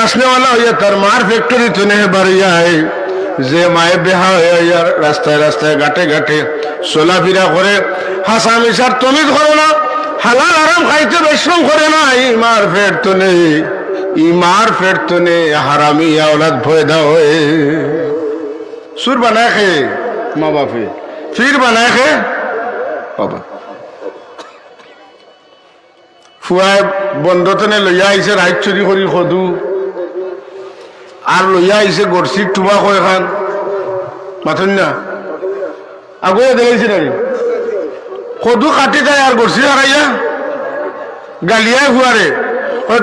নাচনেওয়ালা হইয়া তার মার ফ্যাক্টরি তুনে বাড়িয়া যে মায়ে বেহা হইয়া রাস্তায় রাস্তায় ঘাটে ঘাটে চলাফেরা করে, হাসা মিশার তমিজ করে না, হালাল আরাম খাইতে বেশম করে না, ইমার ফের তুনে ইমার ফের তুনে হারামি আওলাদ ভয়দা হয়ে সুর বানায় খে মা বাপে ফির বানায় খে বাবা। ফুয়ায় বন্ধতনে লইয়া আইছে রাইত চুরি করি সদু, আর লইয়া আইছে গড়ছির টুবা কয় খান মাথুন না আগুয়ে দেখাইছে নাকি সদু কাটি যায় আর গড়ছি হারাইয়া গালিয়ায় ফুয়ারে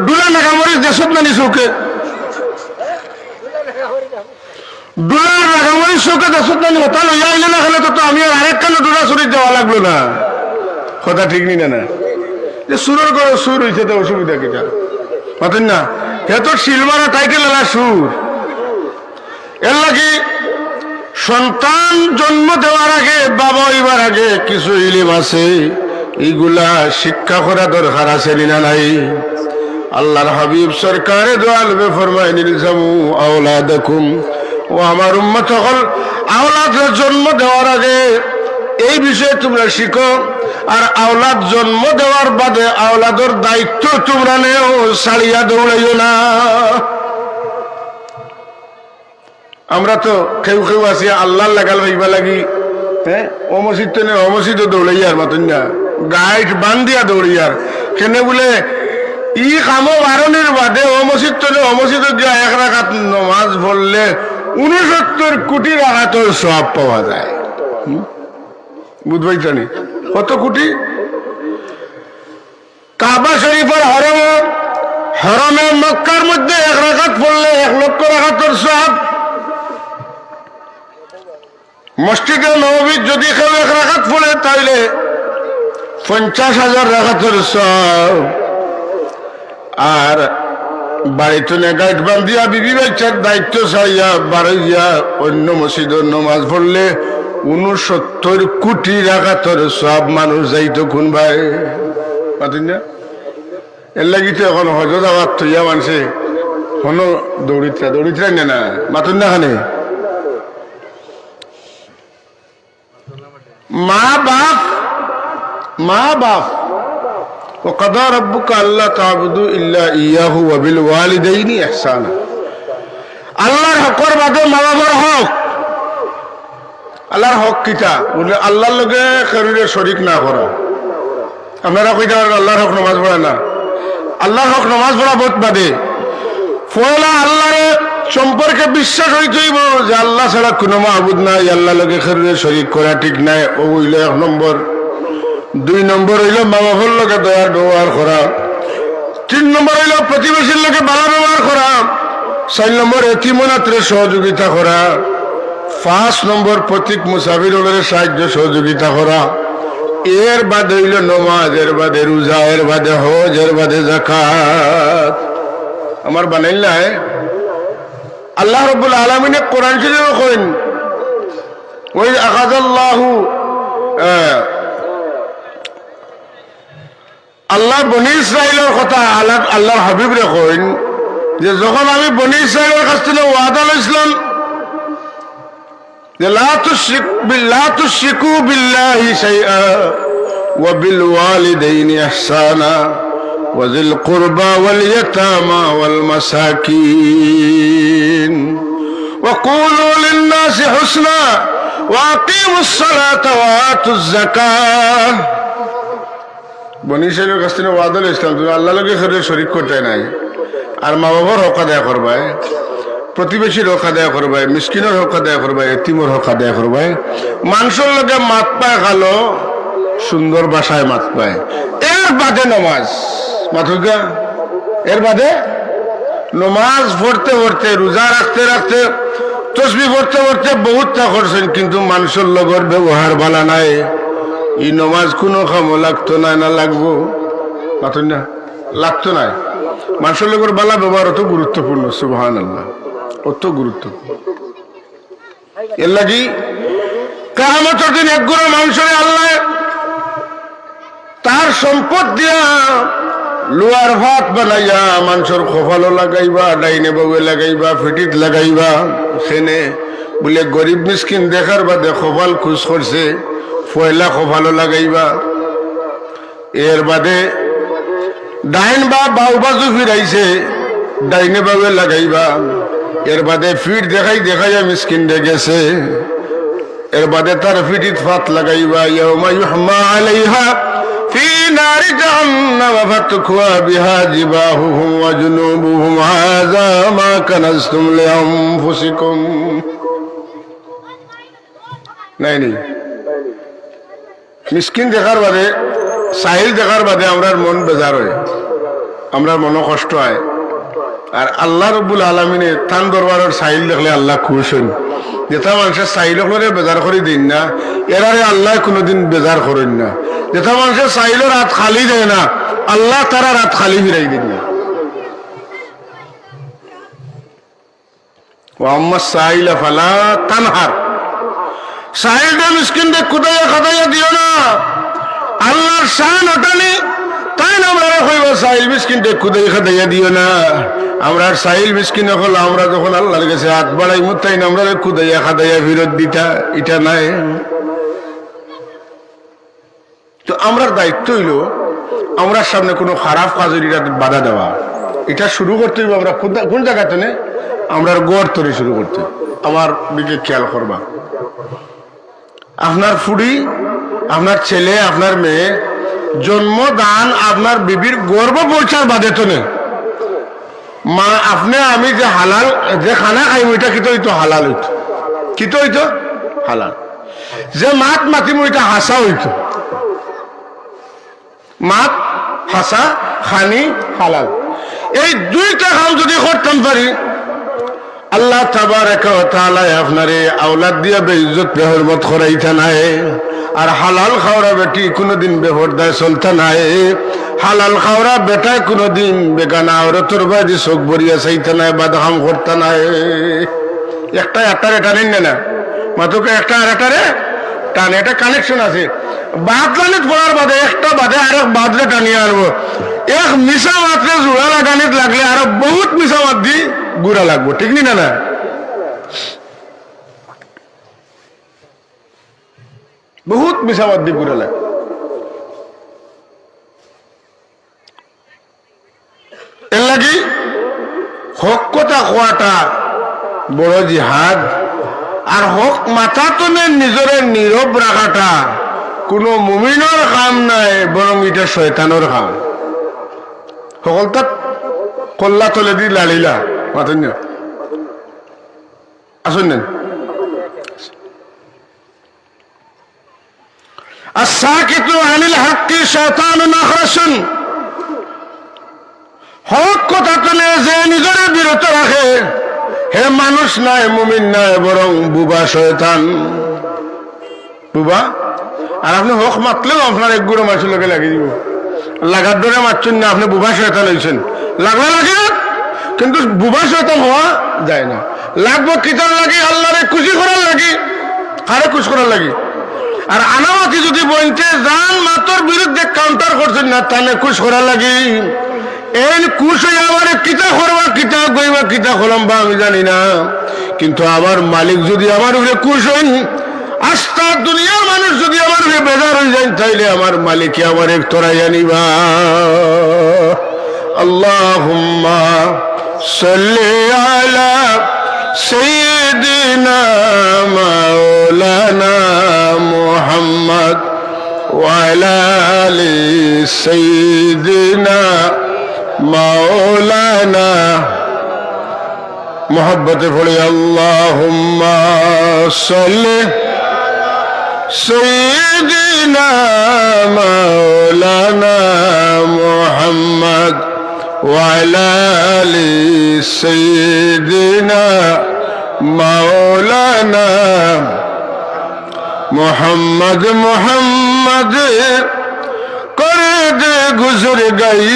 ডুলা নাগামরিচ দেশত নানি চৌকে, ডুলা নাগামরিচ চৌকে দেশত নানি হতা লইয়া আইলে না খেলে তো আমি আরেক কানে ডুলা চুরি দেওয়া লাগলো না, কথা ঠিক নি না যে সুরের করে সুর হয়েছে তো অসুবিধা কিটা পাতেন না, এত শিলমারা টাইটেল এলা সুর। এর লাগে সন্তান জন্ম দেওয়ার আগে বাবা হইবার আগে কিছু ইলিম আছে, এইগুলা শিক্ষা করা দরকার আছে না নাই? আল্লাহর হাবিব সরকারে দো আলমে ফরমায় নিলজামু আওলাদাকুম, ও আমার উম্মত সকল আওলাদ জন্ম দেওয়ার আগে এই বিষয়ে তোমরা শিখো, আর আওলাদ জন্ম দেওয়ার বাদে আওলাদর দায়িত্ব তোমরা নেও, সারিয়া দৌড়াইও না। আমরা তো কেউ কেউ আছি আল্লাহ লাগাল ভাইবা লাগি, হ্যাঁ ও মসজিদ তো নেই, ও মসজিদ দৌড়াইয়ার মতন না, গাইড বান্ধিয়া দৌড়িয়ার কেন বলে ই কামো বারণের বাদে ও মসজিদ তো নেই, ও মসজিদ গিয়া 1 রাকাত নমাজ পড়লে 69 কোটি রাকাতের সওয়াব পাওয়া যায়। বুঝবাই জানি কত কোটি? কাবা শরীফের হরমে মক্কার মধ্যে 1 রাকাত পড়লে 1 লক্ষ রাকাতের সওয়াব, মসজিদে নববীর যদি কেউ 1 রাকাত পড়ে তাইলে 50,000 রাকাতের সওয়াব। আর বাড়িতে গাইড বান্ধিয়া বিবি বাচ্চার দায়িত্ব চাইয়া বাড়াইয়া অন্য মসজিদের নমাজ পড়লে 69 কোটি রাকাতের সব মানুষ যাইতো কোন ভাই পাতেন না। এর লাগি তো এখন হজ যাওয়ার থইয়া মানছে কোনো দৌড়িতরা না মাতুন না খানে মা বাপ وقضى ربك ألا تعبدوا إلا إياه وبالوالدين إحسانا। আল্লাহর হকের বাদে মা বাবার হক, আল্লাহর হক কিটা বলে আল্লাহর লগে কারুরে শরীক না করা। আপনারা কইতে পারেন আল্লাহর হক নামাজ পড়া না, আল্লাহর হক নামাজ পড়া বহুত বাদে পয়লা আল্লাহর সম্পর্কে বিশ্বাস হইতে হইব যে আল্লাহ ছাড়া কোনো মাহবুদ নাই, আল্লাহ লগে কারুরে শরীক করা ঠিক নাই, ও হইল 1 নম্বর। 2 নম্বর হইল মা বাবার লগে দয়ার ব্যবহার করা। 3 নম্বর হইল প্রতিবেশীর লগে ভালো ব্যবহার করা। 4 নম্বর এতিমনাত্রে সহযোগিতা করা। 5 নম্বর প্রতীক মুসাফিরের সাহায্য সহযোগিতা করা। এর বাদে হইল নমাজ, এর বাদে রোজা, এর বাদে হজ, এর বাদে যাকাত। আমার বানাইলাই আল্লাহ রাব্বুল আলামিনে কোরআন শরীফে কইন ওই আখাযাল্লাহু আল্লাহ বনি ইসরাইলের কথা আল্লাহর হাবিব রে কইন যে যখন আমি বনি ইসরাইলের কাছ থেকে ওয়াদা লইছিলাম যে লা তুশরিকু বিল্লাহি শাইআ ওয়া বিল ওয়ালিদাইনি ইহসানা ওয়া যিল কুরবা ওয়াল ইয়াতামা ওয়াল মাসাকিন ওয়া কুলু লিন নাসি হুসনা ওয়া আকিমুস সালাতা ওয়া আতুজ যাকাত। বনি ইসরাইলের কাছ থেকে ওয়াদা লইছিলাম তুমি আল্লাহর লগে শরীক করতে নাই, আর মা বাবার হক আদায় করবাই, প্রতিবেশীর হক আদায় করবাই, মিসকিনের হক আদায় করবাই, এতিমের হক আদায় করবাই, মানুষের লগে মাত পায় খালো সুন্দর ভাষায় মাত পায়। এর বাদে নমাজ মাথুকা, এর বাদে নমাজ পড়তে পড়তে রোজা রাখতে রাখতে তসবিহ পড়তে পড়তে বহুত তা করছেন, কিন্তু মানুষের লগর ব্যবহার ভালো নাই। এই নমাজ কোনো কামো লাগতো না, না লাগবো মাথুন না লাগতো না। মানুষের লগর বালা ব্যবহার অত গুরুত্বপূর্ণ, সুবহানাল্লাহ, অত গুরুত্বপূর্ণ। এর লাগি কিয়ামতের দিন একগুলো মানুষের আল্লাহ তার সম্পদ দিয়া লোয়ার ভাত বানাইয়া মানুষের কপালও লাগাইবা, ডাইনে বাবু লাগাইবা, ফিটিত লাগাইবা। সেনে বলে গরিব মিসকিন দেখার বাদে কপাল খুশ করছে, পয়লা কপালও লাগাইবা। এর বাদে ডাইন বা বাউ বাজু ফিরাইছে, ডাইনে বাবু লাগাইবা। এর বাদে ফিট দেখাই দেখাইয়া মিসকিন গেছে, এর বাদে তার ফিটিত ফাত লাগাইবা। ইয়াউমা ইউহমা আলাইহা ফি নারি জাহান্নাম ফাতুকওয়া বিহা জিবাহুহুম ওয়া জুনুবুহুম হাযা মা কানাজতুম লিআনফুসিকুম। নাই নাই, মিসকিন দেখার বাদে, সাহিল দেখার বাদে আমরার মন বেজার হয়, আমরার মন কষ্ট হয়। আর আল্লাহ রব্বুল আলমিনে তান দরবারের সাহিল দেখলে আল্লাহ খুশ হইন। যেটা মানুষের সাহিলরে বেজার করে দিন না, এরারে আল্লাহ কোনোদিন বেজার করেন না। যেটা মানুষের সাহিলের রাত খালি দেয় না, আল্লাহ তারা রাত খালি ফিরাই দিন না। ওয়াম্মা সাইলা ফালা তানহার, সাহিলটা মিসকিনকে কুদাইয়া খাদাইয়া দিও না। আল্লাহর শান ওটানি, তাই না আমরা কইব সাহিল মিসকিনকে কুদাইয়া খাদাইয়া দিও না। আমরা সাহিল মিসকিন হল আমরা যখন আল্লাহর কাছে হাত বাড়াই মুতাই না আমরা কুদাইয়া খাদাইয়া ফিরত দিতা, এটা নাই। তো আমরার দায়িত্ব হইল আমরার সামনে কোনো খারাপ কাজের বাধা দেওয়া। এটা শুরু করতে হইব আমরা কোন জায়গাতে নে, আমরার গড় তরে শুরু করতে। আমার দিকে খেয়াল করবা, আপনার ফুড়ি, আপনার ছেলে, আপনার মেয়ে জন্মদান আপনার বিবির গর্ব পৌঁছার বাদে তো নেই। মা আপনি আমি যে হালাল যে খানা খাইব এটা কিতো হইতো হালাল হইতো, কিতো হইতো হালাল। যে মাত মাতিম এটা হাসা হইতো, মাত হাসা, খানি হালাল। এই দুইটা কাম যদি করতাম পারি, আল্লাহ তাবারাকা ওয়া তাআলা আপনারে আওলাদ দিয়া বেইজ্জত বেহরমত করাইতা নাই। আর হালাল খাওয়া বেটি কোনোদিন বেপরদায় চলতা নাই। হালাল খাওয়া বেটায় কোনোদিন বেগানা আওরতর বাড়ি চোখ ভরিয়া চাইতা নাই, বাদাম করতা নাই। একটা একটারে টানেন না, মাত্রকে একটা আর একটারে টানে, এটা কানেকশন আছে। বাদ গানিত পড়ার বাদে একটা বাদে আরেক বাদরে টানিয়ে আনবো। এক মিশা মাত্রে জোড়া লাগানিত লাগলে আরো বহুত মিশা মাত দি গুড়া লাগবো, ঠিক নি না? বহুত মিশা মাত দি গুড়া লাগবে। এর লাগি হক কথা কোয়াটা বড় জিহাদ। আর হক মাথা তো নিজরে নীরব রাখাটা কোন মুমিনের কাম নাই, বরং এটা শয়তানোর কাম। সকল তাক কল্লা তলে দি লালিলা মাথেন আসুন নেন। আস-সাকিতু আনিল হাক্কি শায়তানুন আখরাসুন, হক কথা তুলে যে নিজরে বিরত রাখে হে মানুষ নাই, মুমিন নাই, বরং বুবা শয়তান, বুবা। আর আপনি হক মাতলেও আপনার এক গুঁড়ো মাছের লোকে লাগিয়ে দিব। লাগার ধরে মারছেন না, আপনি বুবা শয়তান হয়েছেন। লাগা লাগে কিন্তু বুবা শয়তান হওয়া যায় না। লাগবো কিতার লাগে, আল্লাহরে খুশি করার লাগে, কারে খুশ করার লাগে। আর আনামাতি যদি বলতে যান মাতর বিরুদ্ধে কাউন্টার করছেন না, তাহলে খুশ করার লাগে। এই খুশ হয়ে আমার কিতা করবা, কিতা গইবা, কিতা করলাম বা আমি জানি না, কিন্তু আমার মালিক যদি আমার উপরে খুশ হন, আস্থা দুনিয়ার মানুষ যদি আমার উপরে বেজার হয়ে যায়, তাইলে আমার মালিক আমার এক তোরাই আনিবা। আল্লাহুম্মা সাল্লি আলা সাইয়্যিদিনা মাওলানা মুহাম্মদ ওয়া আলা আলি সাইয়্যিদিনা মাওলানা। মোহাব্বতে পড়ে আল্লাহুম্মা সাল্লি সাইয়্যিদিনা মাওলানা মুহাম্মদ ওয়া আলা আলি সাইয়্যিদিনা মাওলানা মুহাম্মদ। মুহাম্মদ করে দে গুজর গই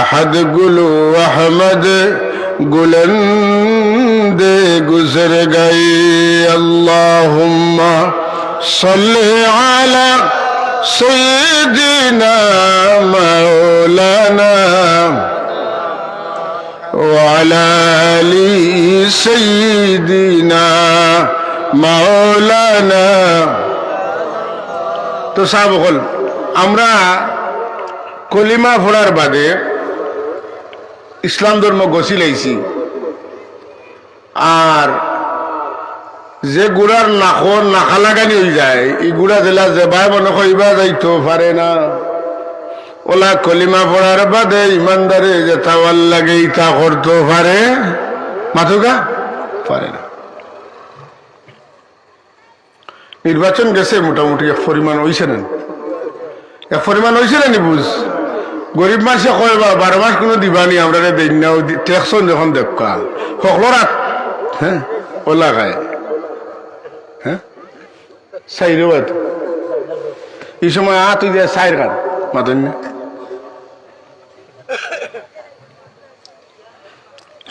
আহাদ গুলো আহমদ গুলন্দে গুজর গই। আল্লাহুম্মা সাল্লি আলা سيدنا مولانا وعلى آل سيدنا مولانا তো সাহেব বল আমরা কলিমা পড়ার বাদে ইসলাম ধর্ম গছি লাইছি আর যে গুড়ার নাখর নাখা লাগানি হয়ে যায় এই গুড়া দিলা যে ভাই মনে কইবা যাইতো পারে না ওলা কলিমা পড়ার বাদে ইমানদারে যে তাওয়াল লাগে তা করতে পারে মাথুকা পারে না। নির্বাচন গেছে মোটামুটি এক পরিমাণ হয়েছে না, এক পরিমাণ হয়েছে না নি বুঝ গরিব মানুষে কয় বা 12 মাস কোনো দিবানি আমরা দেন না ট্যাক্সন যখন দেখা সকলর হ্যাঁ ওলা খায় হ্যাঁ সাইরে এই সময় তুই দিয়ে সাইর খান মাতন না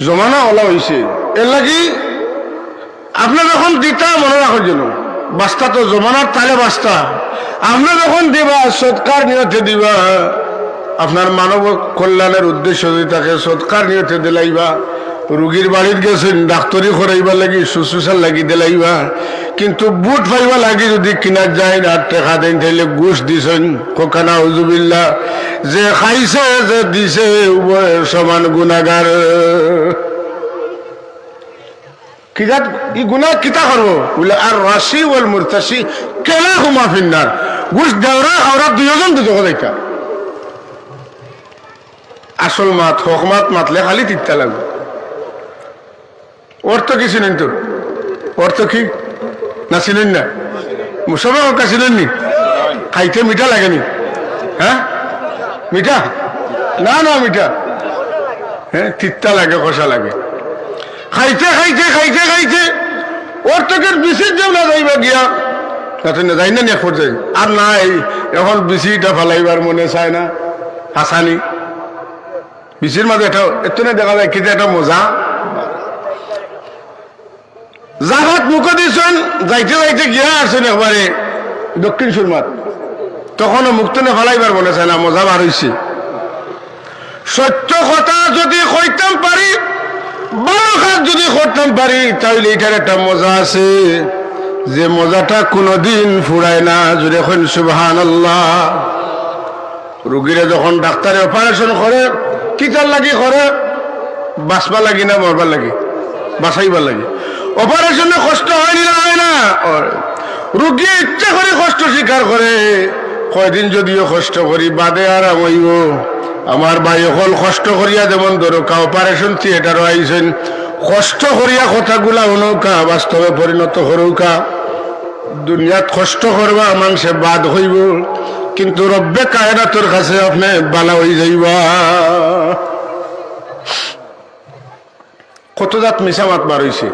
জমানা ওলা হয়েছে এর লাগি আপনার যখন দিতা মনে রাখার জন্য বাস্তা তো জমানার তালে বাস্তা আমরা যখন দিবা সৎকার নিয়তে দিবা আপনার মানব কল্যাণের উদ্দেশ্য যদি তাকে সৎকার নিয়তে দিলাইবা রুগীর বাড়ির গেছেন ডাক্তারি করাইবা লাগি শুশ্রূষার লাগি দিলাইবা কিন্তু বুট পাইবা লাগি যদি কিনা যায় না টেকা দেন তাইলে ঘুষ দিছেন কোকানা হুজুবিল্লাহ যে খাইছে যে দিছে উভয় সমান গুনাহগার কিজাত ই গুনাহ কিতা করবো বলে আর রাশি ওয়াল মুরতাশি কেলাহুমা ফিন্নার ঘুষ দেওরা ওরা দুজন দুটো কথা আসল মাত হকমাত মাতলে খালি তিত্তা লাগবে অর্থ কি ছিলেন তো অর্থ কি না ছিলেন না সবাই ওর কাছে ছিলেন নি খাইতে মিঠা লাগেনি হ্যাঁ মিঠা না না মিঠা হ্যাঁ তিত্তা লাগে কষা লাগে খাইতে খাইতে খাইতে খাইতে অর্থকের বিশেষ যেও না যাইবা গিয়া না যাই না এক পর্যায়ে আর নাই এখন বিচিটা ফালাইবার মনে চায় না হাসানি বিচির মাঝে এটা এত না দেখা যায় কিন্তু একটা মজা জাহাজ মুখে দিয়েছেন যাইতে যাইতে গিয়া আসছেন একবারে দক্ষিণ সুরমাত তখনও মুক্ত না ফালাইবার মনে চায় না মজা বার হয়েছে সত্য কথা যদি কইতাম পারি ভালো কাজ যদি করতাম পারি তাহলে এটার একটা মজা আছে যে মজাটা কোনোদিন ফুরায় না যদি এখন সুবহানাল্লাহ রোগীরা যখন ডাক্তারে অপারেশন করে কিতার লাগি করে বাঁচবা লাগি না মরবার লাগি বাঁচাইবার লাগি অপারেশনে কষ্ট হয়নি না হয় না রোগী ইচ্ছা করে কষ্ট স্বীকার করে কয়দিন যদিও কষ্ট করি বাদে আরাম হইব আমার ভাই অকল কষ্ট করিয়া যেমন দরকা অপারেশন থিয়েটারও আইছেন কষ্ট করিয়া কথাগুলা অনুকা বাস্তবে পরিণত করুকা দুনিয়াত কষ্ট করবা মানুষে বাদ হইব কিন্তু রব্বে কায়নাতর কাছে আপনি বালা হয়ে যাইবা কত জাত মিশা মাত বার হইছে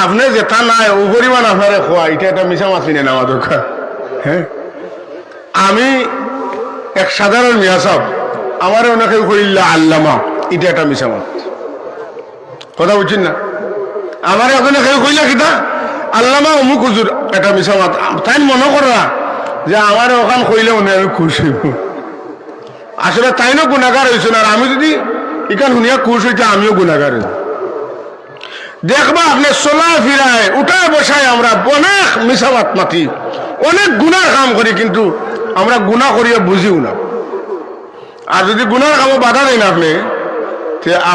আপনি যেটা নাই ও পরিমাণ আপনারে খোয়া এটা একটা মিশা মাত নিয়ে নেওয়া দরকার হ্যাঁ আমি এক সাধারণ মিয়া সাহেব আমার ওনাকে কইল্লা আল্লামা এটা একটা মিশা মাত কথা বুঝছেন না আমার ওখানে কেউ কইলা কিতা আল্লামা অমুক হুজুর একটা মিশা মাত তাই মনে করা যে আমার ওখান কইলে মনে আমি খুশি আসলে তাই না গুণাগার হয়েছে না আর আমি যদি এখান শুনিয়া খুশ হইতে আমিও গুণাগার হই দেখবা আপনি চলা ফিরায় উঠায় বসায় আমরা অনেক মিশা মাত মাতি অনেক গুনার কাম করি কিন্তু আমরা গুনাহ করিয়া বুঝিও না আর যদি গুনার কামে বাধা দেন আপনি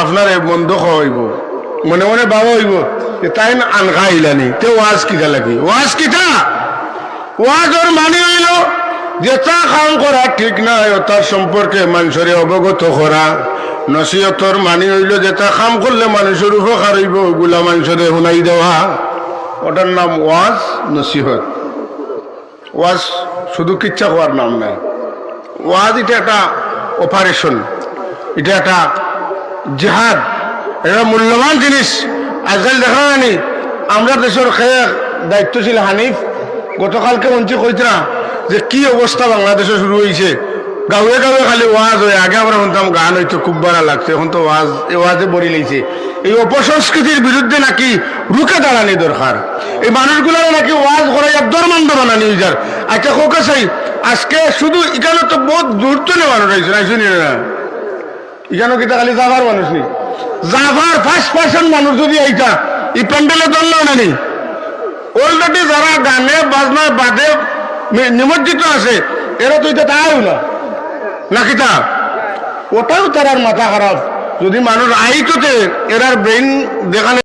আপনার বন্ধ হইব মনে মনে বাবা হইব যে তাই না আনখা ইলানি তে ওয়াজ কিটা লাগি ওয়াজ কিটা ওয়াজ ওর মানে হইল যেটা কাম করা ঠিক নাই তার সম্পর্কে মানুষের অবগত করা নসিহতর মানে হইল যেটা কাম করলে মানুষের উপকার হইব ওগুলা মানুষের শুনাই দেওয়া ওটার নাম ওয়াজ নসিহত ওয়াজ শুধু কিচ্ছা হওয়ার নাম নাই ওয়াজ এটা একটা অপারেশন এটা একটা জিহাদ এটা মূল্যবান জিনিস আজকাল দেখা জানি আমরা দেশের খেয়ে দায়িত্বশীল হানিফ গতকালকে মন্ত্রী কইতরা যে কি অবস্থা বাংলাদেশে শুরু হয়েছে গাঁয়ে গাঁয়ে খালি ওয়াজ হয় আগে আমরা শুনতাম গান হয়তো খুব ভালো লাগছে এখন তো ওয়াজে বড়ি লাইছে এই অপসংস্কৃতির বিরুদ্ধে নাকি রুখে দাঁড়ানি দরকার এই মানুষগুলো নাকি ওয়াজ করে এক দরমান্ড বানানি যার আচ্ছা কোকে চাই আজকে শুধু এখানে তো বহুত দূর তো মানুষ আইসুন আইসুনি না এখানে কিতা খালি জাভার মানুষ নি জাভার 5% মানুষ যদি এইটা এই প্যান্ডেলে ধরলেও নানি অলরেডি যারা গানে বাজনায় বাদে নিমজ্জিত আছে এরা তো এটা তাও না কিতা ওটাও তার মাথা খারাপ যদি মানুষ আইতোতে এরার ব্রেইন দেখালে